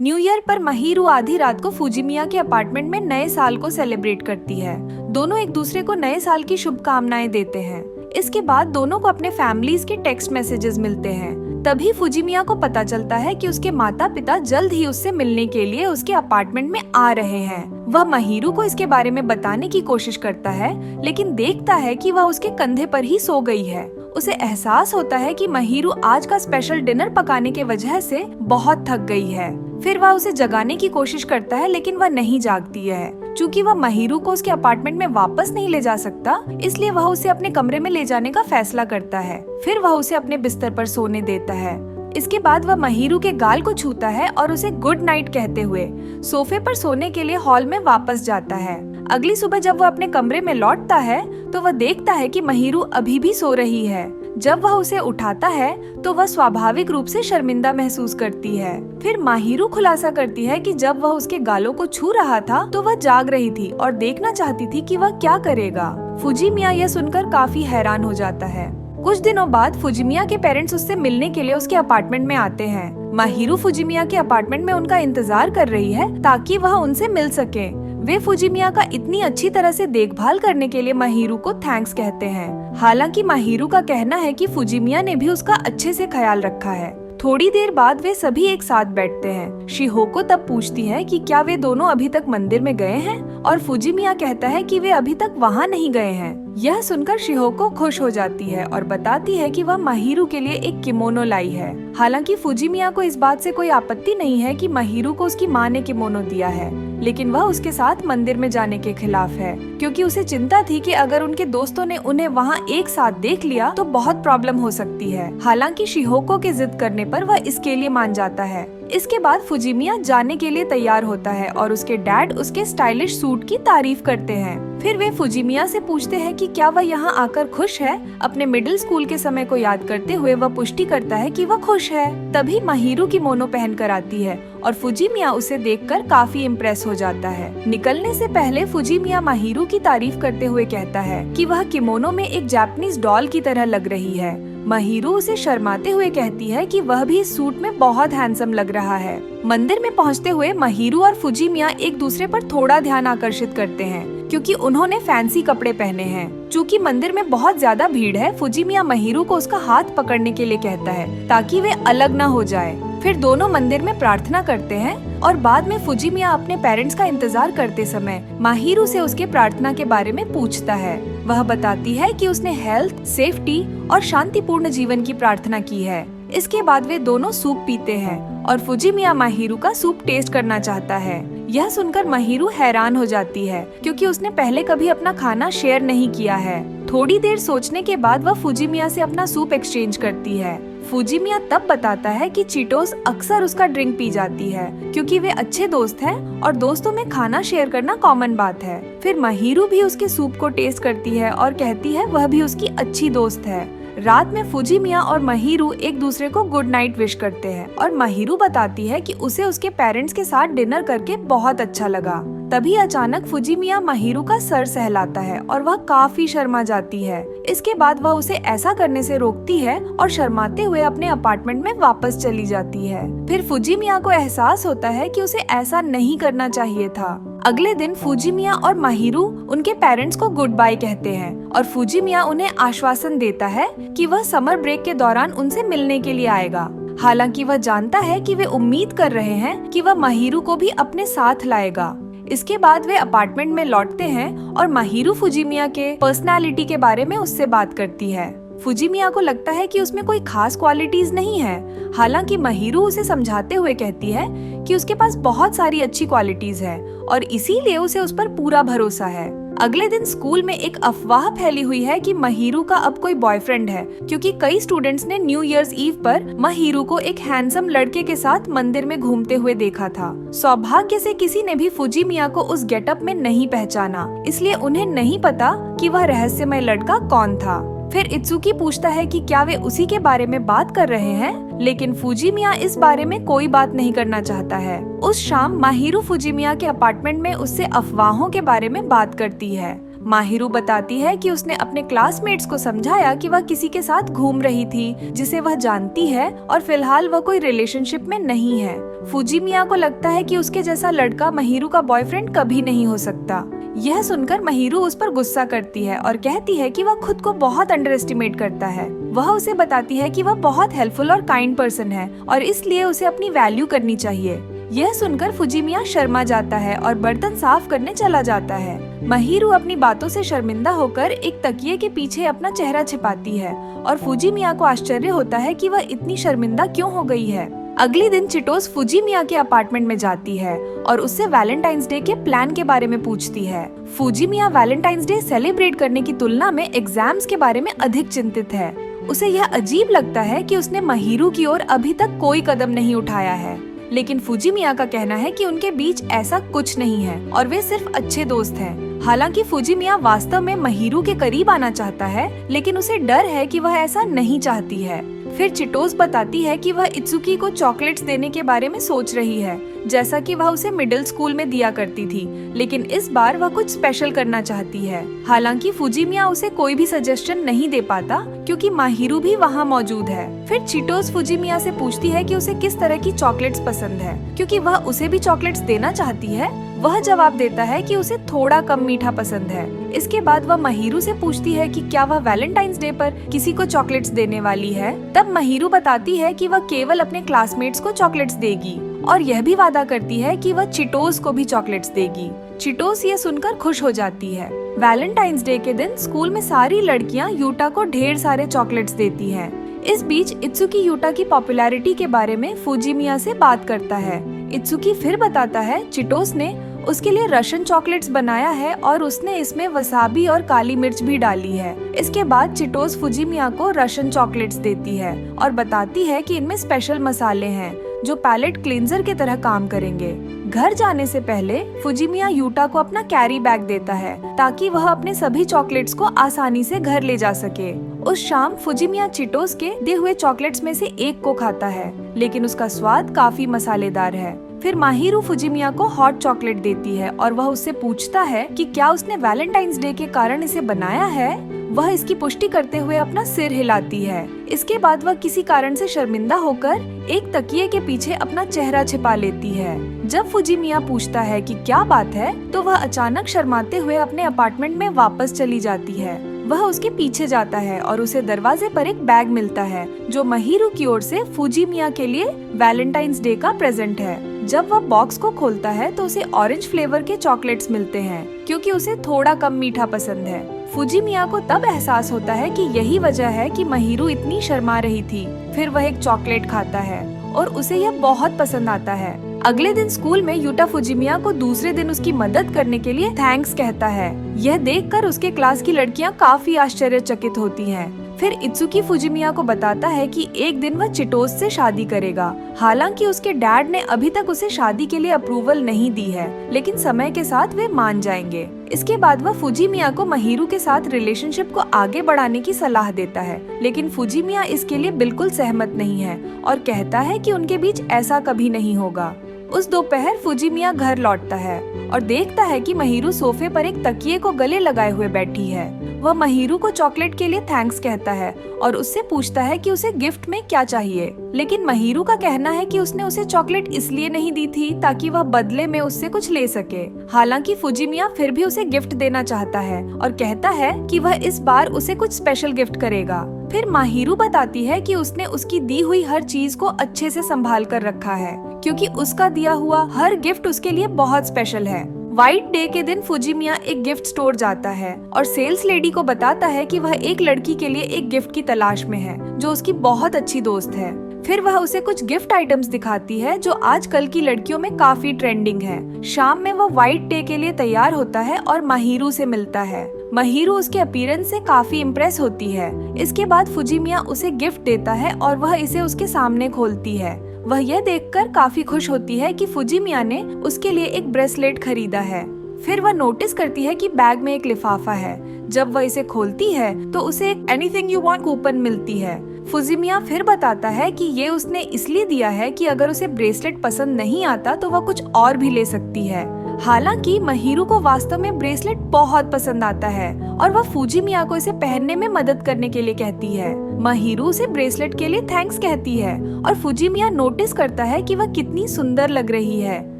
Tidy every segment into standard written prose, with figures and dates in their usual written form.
New year पर महिरू आधी रात को फुजिमिया के अपार्टमेंट में नए साल को सेलिब्रेट करती है। दोनों एक दूसरे को नए साल की शुभकामनाएं देते हैं। इसके बाद दोनों को अपने फैमिलीज के टेक्स्ट मैसेजेस मिलते हैं। तभी फुजिमिया को पता चलता है कि उसके माता पिता जल्द ही उससे मिलने के लिए उसके अपार्टमेंट में आ रहे हैं। वह महिरू को इसके बारे में बताने की कोशिश करता है, लेकिन देखता है कि वह उसके कंधे पर ही सो गई है। उसे एहसास होता है कि महिरू आज का स्पेशल डिनर पकाने के वजह से बहुत थक गई है। फिर वह उसे जगाने की कोशिश करता है, लेकिन वह नहीं जागती है। चूँकि वह महिरू को उसके अपार्टमेंट में वापस नहीं ले जा सकता, इसलिए वह उसे अपने कमरे में ले जाने का फैसला करता है। फिर वह उसे अपने बिस्तर पर सोने देता है। इसके बाद वह महिरू के गाल को छूता है और उसे गुड नाइट कहते हुए सोफे पर सोने के लिए हॉल में वापस जाता है। अगली सुबह जब वह अपने कमरे में लौटता है तो वह देखता है कि महिरू अभी भी सो रही है। जब वह उसे उठाता है तो वह स्वाभाविक रूप से शर्मिंदा महसूस करती है। फिर महिरू खुलासा करती है कि जब वह उसके गालों को छू रहा था तो वह जाग रही थी और देखना चाहती थी कि वह क्या करेगा। फुजिमिया यह सुनकर काफी हैरान हो जाता है। कुछ दिनों बाद फुजिमिया के पेरेंट्स उससे मिलने के लिए उसके अपार्टमेंट में आते हैं। महिरू फुजिमिया के अपार्टमेंट में उनका इंतजार कर रही है ताकि वह उनसे मिल सके। वे फुजिमिया का इतनी अच्छी तरह से देखभाल करने के लिए महिरू को थैंक्स कहते हैं। हालांकि महिरू का कहना है कि फुजिमिया ने भी उसका अच्छे से ख्याल रखा है। थोड़ी देर बाद वे सभी एक साथ बैठते हैं। शिहोको तब पूछती है कि क्या वे दोनों अभी तक मंदिर में गए हैं, और फुजिमिया कहता है कि वे अभी तक वहाँ नहीं गए हैं। यह सुनकर शिहोको खुश हो जाती है और बताती है कि वह महिरू के लिए एक किमोनो लाई है। हालांकि फुजिमिया को इस बात से कोई आपत्ति नहीं है कि महिरू को उसकी माँ ने किमोनो दिया है, लेकिन वह उसके साथ मंदिर में जाने के खिलाफ है, क्योंकि उसे चिंता थी कि अगर उनके दोस्तों ने उन्हें वहाँ एक साथ देख लिया तो बहुत प्रॉब्लम हो सकती है। हालांकि शिहोको के जिद करने पर वह इसके लिए मान जाता है। इसके बाद फुजिमिया जाने के लिए तैयार होता है और उसके डैड उसके स्टाइलिश सूट की तारीफ करते हैं। फिर वे फुजिमिया से पूछते हैं कि क्या वह यहाँ आकर खुश है। अपने मिडिल स्कूल के समय को याद करते हुए वह पुष्टि करता है कि वह खुश है। तभी महिरू किमोनो पहन कर आती है और फुजिमिया उसे देखकर काफी इम्प्रेस हो जाता है। निकलने से पहले फुजिमिया महिरू की तारीफ करते हुए कहता है कि वह किमोनो में एक जापानीज डॉल की तरह लग रही है। महिरू उसे शर्माते हुए कहती है कि वह भी इस सूट में बहुत हैंडसम लग रहा है। मंदिर में पहुंचते हुए महिरू और फुजिमिया एक दूसरे पर थोड़ा ध्यान आकर्षित करते हैं, क्योंकि उन्होंने फैंसी कपड़े पहने हैं। चूँकि मंदिर में बहुत ज्यादा भीड़ है, फुजिमिया महिरू को उसका हाथ पकड़ने के लिए कहता है ताकि वे अलग न हो जाए। फिर दोनों मंदिर में प्रार्थना करते हैं और बाद में फुजिमिया अपने पेरेंट्स का इंतजार करते समय महिरू से उसके प्रार्थना के बारे में पूछता है। वह बताती है कि उसने हेल्थ, सेफ्टी और शांतिपूर्ण जीवन की प्रार्थना की है। इसके बाद वे दोनों सूप पीते हैं और फुजिमिया महिरू का सूप टेस्ट करना चाहता है। यह सुनकर महिरू हैरान हो जाती है, क्योंकि उसने पहले कभी अपना खाना शेयर नहीं किया है। थोड़ी देर सोचने के बाद वह फुजिमिया से अपना सूप एक्सचेंज करती है। फुजिमिया तब बताता है कि चीटोस अक्सर उसका ड्रिंक पी जाती है, क्योंकि वे अच्छे दोस्त हैं और दोस्तों में खाना शेयर करना कॉमन बात है। फिर महिरू भी उसके सूप को टेस्ट करती है और कहती है वह भी उसकी अच्छी दोस्त है। रात में फुजिमिया और महिरू एक दूसरे को गुड नाइट विश करते हैं और महिरू बताती है कि उसे उसके पेरेंट्स के साथ डिनर करके बहुत अच्छा लगा। तभी अचानक फुजिमिया महिरू का सर सहलाता है और वह काफी शर्मा जाती है। इसके बाद वह उसे ऐसा करने से रोकती है और शर्माते हुए अपने अपार्टमेंट में वापस चली जाती है। फिर फुजिमिया को एहसास होता है कि उसे ऐसा नहीं करना चाहिए था। अगले दिन फुजिमिया और महिरू उनके पेरेंट्स को गुड बाय कहते हैं और फुजिमिया उन्हें आश्वासन देता है कि वह समर ब्रेक के दौरान उनसे मिलने के लिए आएगा। हालांकि वह जानता है कि वे उम्मीद कर रहे हैं कि वह महिरू को भी अपने साथ लाएगा। इसके बाद वे अपार्टमेंट में लौटते हैं और महिरू फुजिमिया के पर्सनालिटी के बारे में उससे बात करती है। फुजिमिया को लगता है कि उसमें कोई खास क्वालिटीज नहीं है। हालांकि महिरू उसे समझाते हुए कहती है कि उसके पास बहुत सारी अच्छी क्वालिटीज है और इसीलिए उसे उस पर पूरा भरोसा है। अगले दिन स्कूल में एक अफवाह फैली हुई है कि महिरू का अब कोई बॉयफ्रेंड है, क्योंकि कई स्टूडेंट्स ने न्यू ईयर्स ईव पर महिरू को एक हैंडसम लड़के के साथ मंदिर में घूमते हुए देखा था। सौभाग्य से किसी ने भी फुजिमिया को उस गेटअप में नहीं पहचाना, इसलिए उन्हें नहीं पता कि वह रहस्यमय लड़का कौन था। फिर इत्सुकी पूछता है कि क्या वे उसी के बारे में बात कर रहे हैं, लेकिन फुजिमिया इस बारे में कोई बात नहीं करना चाहता है। उस शाम महिरू फुजिमिया के अपार्टमेंट में उससे अफवाहों के बारे में बात करती है। माहिरू बताती है कि उसने अपने क्लासमेट्स को समझाया कि वह किसी के साथ घूम रही थी जिसे वह जानती है और फिलहाल वह कोई रिलेशनशिप में नहीं है। फुजीमिया को लगता है कि उसके जैसा लड़का माहिरू का बॉयफ्रेंड कभी नहीं हो सकता। यह सुनकर माहिरू उस पर गुस्सा करती है और कहती है कि वह खुद को बहुत अंडर एस्टिमेट करता है। वह उसे बताती है कि वह बहुत हेल्पफुल और काइंड पर्सन है और इसलिए उसे अपनी वैल्यू करनी चाहिए। यह सुनकर फुजीमिया शर्मा जाता है और बर्तन साफ करने चला जाता है। माहिरू अपनी बातों से शर्मिंदा होकर एक तकिए के पीछे अपना चेहरा छिपाती है और फुजीमिया को आश्चर्य होता है कि वह इतनी शर्मिंदा क्यों हो गई है। अगले दिन चिटोस फुजीमिया के अपार्टमेंट में जाती है और उससे वैलेंटाइंस डे के प्लान के बारे में पूछती है। फुजीमिया वैलेंटाइंस डे सेलिब्रेट करने की तुलना में एग्जाम्स के बारे में अधिक चिंतित है। उसे यह अजीब लगता है कि उसने माहिरू की ओर अभी तक कोई कदम नहीं उठाया है, लेकिन फुजीमिया का कहना है कि उनके बीच ऐसा कुछ नहीं है और वे सिर्फ अच्छे दोस्त हैं। हालांकि फुजीमिया वास्तव में माहिरू के करीब आना चाहता है, लेकिन उसे डर है कि वह ऐसा नहीं चाहती है। फिर चिटोस बताती है कि वह इत्सुकी को चॉकलेट्स देने के बारे में सोच रही है, जैसा कि वह उसे मिडिल स्कूल में दिया करती थी, लेकिन इस बार वह कुछ स्पेशल करना चाहती है। हालांकि फुजीमिया उसे कोई भी सजेशन नहीं दे पाता क्योंकि माहिरू भी वहाँ मौजूद है। फिर चिटोस फुजीमिया से पूछती है कि उसे किस तरह की चॉकलेट्स पसंद है, क्योंकि वह उसे भी चॉकलेट्स देना चाहती है। वह जवाब देता है कि उसे थोड़ा कम मीठा पसंद है। इसके बाद वह माहिरू से पूछती है कि क्या वह वैलेंटाइंस डे पर किसी को चॉकलेट्स देने वाली है। तब माहिरू बताती है कि वह केवल अपने क्लासमेट्स को चॉकलेट्स देगी और यह भी वादा करती है कि वह चिटोस को भी चॉकलेट्स देगी। चिटोस ये सुनकर खुश हो जाती है। वैलेंटाइंस डे के दिन स्कूल में सारी लड़कियां यूटा को ढेर सारे चॉकलेट्स देती हैं। इस बीच इत्सुकी यूटा की पॉपुलैरिटी के बारे में फुजीमिया से बात करता है। इत्सुकी फिर बताता है चिटोस ने उसके लिए रशियन चॉकलेट्स बनाया है और उसने इसमें वसाबी और काली मिर्च भी डाली है। इसके बाद चिटोस फुजीमिया को रशियन चॉकलेट्स देती है और बताती है कि इनमें स्पेशल मसाले हैं जो पैलेट क्लींजर की तरह काम करेंगे। घर जाने से पहले फुजीमिया यूटा को अपना कैरी बैग देता है ताकि वह अपने सभी चॉकलेट्स को आसानी से घर ले जा सके। उस शाम फुजीमिया चिटोस के दिए हुए चॉकलेट्स में से एक को खाता है, लेकिन उसका स्वाद काफी मसालेदार है। फिर माहिरू फुजीमिया को हॉट चॉकलेट देती है और वह उससे पूछता है कि क्या उसने वैलेंटाइंस डे के कारण इसे बनाया है। वह इसकी पुष्टि करते हुए अपना सिर हिलाती है। इसके बाद वह किसी कारण से शर्मिंदा होकर एक तकिए के पीछे अपना चेहरा छिपा लेती है। जब फुजीमिया पूछता है कि क्या बात है, तो वह अचानक शर्माते हुए अपने अपार्टमेंट में वापस चली जाती है। वह उसके पीछे जाता है और उसे दरवाजे पर एक बैग मिलता है जो माहिरू की ओर से फुजीमिया के लिए वैलेंटाइंस डे का प्रेजेंट है। जब वह बॉक्स को खोलता है तो उसे ऑरेंज फ्लेवर के चॉकलेट्स मिलते हैं क्योंकि उसे थोड़ा कम मीठा पसंद है। फुजीमिया को तब एहसास होता है कि यही वजह है कि माहिरू इतनी शर्मा रही थी। फिर वह एक चॉकलेट खाता है और उसे यह बहुत पसंद आता है। अगले दिन स्कूल में यूटा फुजीमिया को दूसरे दिन उसकी मदद करने के लिए थैंक्स कहता है। यह देखकर उसके क्लास की लड़कियां काफी आश्चर्यचकित होती हैं। फिर इत्सुकी फुजीमिया को बताता है कि एक दिन वह चिटोस से शादी करेगा। हालांकि उसके डैड ने अभी तक उसे शादी के लिए अप्रूवल नहीं दी है, लेकिन समय के साथ वे मान जाएंगे। इसके बाद वह फुजीमिया को माहिरू के साथ रिलेशनशिप को आगे बढ़ाने की सलाह देता है, लेकिन फुजीमिया इसके लिए बिल्कुल सहमत नहीं है और कहता है कि उनके बीच ऐसा कभी नहीं होगा। उस दोपहर फुजीमिया घर लौटता है और देखता है कि माहिरू सोफे पर एक तकिए को गले लगाए हुए बैठी है। वह माहिरू को चॉकलेट के लिए थैंक्स कहता है और उससे पूछता है कि उसे गिफ्ट में क्या चाहिए, लेकिन माहिरू का कहना है कि उसने उसे चॉकलेट इसलिए नहीं दी थी ताकि वह बदले में उससे कुछ ले सके। हालांकि फुजीमिया फिर भी उसे गिफ्ट देना चाहता है और कहता है कि वह इस बार उसे कुछ स्पेशल गिफ्ट करेगा। फिर माहिरू बताती है कि उसने उसकी दी हुई हर चीज को अच्छे से संभाल कर रखा है क्योंकि उसका दिया हुआ हर गिफ्ट उसके लिए बहुत स्पेशल है। व्हाइट डे के दिन फुजीमिया एक गिफ्ट स्टोर जाता है और सेल्स लेडी को बताता है कि वह एक लड़की के लिए एक गिफ्ट की तलाश में है जो उसकी बहुत अच्छी दोस्त है। फिर वह उसे कुछ गिफ्ट आइटम्स दिखाती है जो आजकल की लड़कियों में काफी ट्रेंडिंग है। शाम में वह व्हाइट डे के लिए तैयार होता है और माहिरू से मिलता है। माहिरू उसके अपीयरेंस से काफी इम्प्रेस होती है। इसके बाद फुजीमिया उसे गिफ्ट देता है और वह इसे उसके सामने खोलती है। वह यह देखकर काफी खुश होती है कि फुजीमिया ने उसके लिए एक ब्रेसलेट खरीदा है। फिर वह नोटिस करती है कि बैग में एक लिफाफा है। जब वह इसे खोलती है तो उसे एक एनीथिंग यू वांट कूपन मिलती है। फुजीमिया फिर बताता है कि ये उसने इसलिए दिया है कि अगर उसे ब्रेसलेट पसंद नहीं आता तो वह कुछ और भी ले सकती है। हालांकि महिरू को वास्तव में ब्रेसलेट बहुत पसंद आता है और वह फुजीमिया को इसे पहनने में मदद करने के लिए कहती है। महिरू उसे ब्रेसलेट के लिए थैंक्स कहती है और फुजीमिया नोटिस करता है कि वह कितनी सुंदर लग रही है।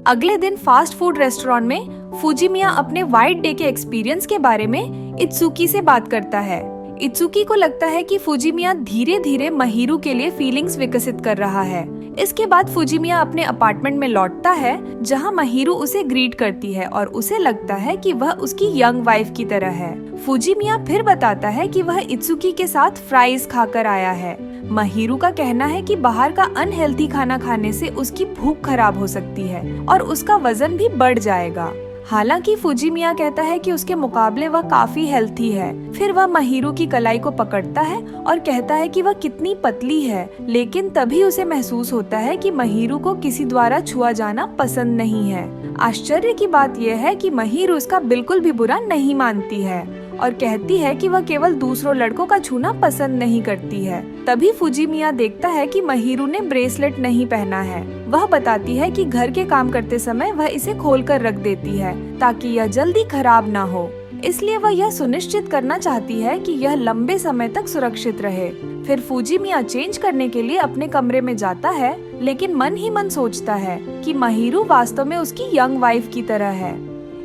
अगले दिन फास्ट फूड रेस्टोरेंट में फुजीमिया अपने व्हाइट डे के एक्सपीरियंस के बारे में इत्सुकी से बात करता है। इत्सुकी को लगता है कि फुजीमिया धीरे धीरे महिरू के लिए फीलिंग्स विकसित कर रहा है। इसके बाद फुजीमिया अपने अपार्टमेंट में लौटता है जहां महिरू उसे ग्रीट करती है और उसे लगता है कि वह उसकी यंग वाइफ की तरह है। फुजीमिया फिर बताता है कि वह इत्सुकी के साथ फ्राइज खाकर आया है। महिरू का कहना है कि बाहर का अनहेल्थी खाना खाने से उसकी भूख खराब हो सकती है और उसका वजन भी बढ़ जाएगा। हालांकि फुजीमिया कहता है कि उसके मुकाबले वह काफी हेल्थी है। फिर वह महिरू की कलाई को पकड़ता है और कहता है कि वह कितनी पतली है, लेकिन तभी उसे महसूस होता है कि महिरू को किसी द्वारा छुआ जाना पसंद नहीं है। आश्चर्य की बात यह है कि महिरू उसका बिल्कुल भी बुरा नहीं मानती है और कहती है कि वह केवल दूसरों लड़कों का छूना पसंद नहीं करती है। तभी फुजीमिया देखता है कि महिरू ने ब्रेसलेट नहीं पहना है। वह बताती है कि घर के काम करते समय वह इसे खोलकर रख देती है ताकि यह जल्दी खराब ना हो। इसलिए वह यह सुनिश्चित करना चाहती है कि यह लंबे समय तक सुरक्षित रहे। फिर फुजीमिया चेंज करने के लिए अपने कमरे में जाता है, लेकिन मन ही मन सोचता है कि महिरू वास्तव में उसकी यंग वाइफ की तरह है।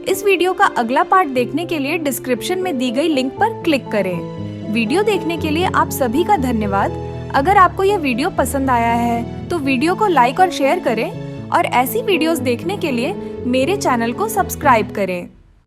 इस वीडियो का अगला पार्ट देखने के लिए डिस्क्रिप्शन में दी गई लिंक पर क्लिक करें। वीडियो देखने के लिए आप सभी का धन्यवाद। अगर आपको यह वीडियो पसंद आया है तो वीडियो को लाइक और शेयर करें और ऐसी वीडियोस देखने के लिए मेरे चैनल को सब्सक्राइब करें।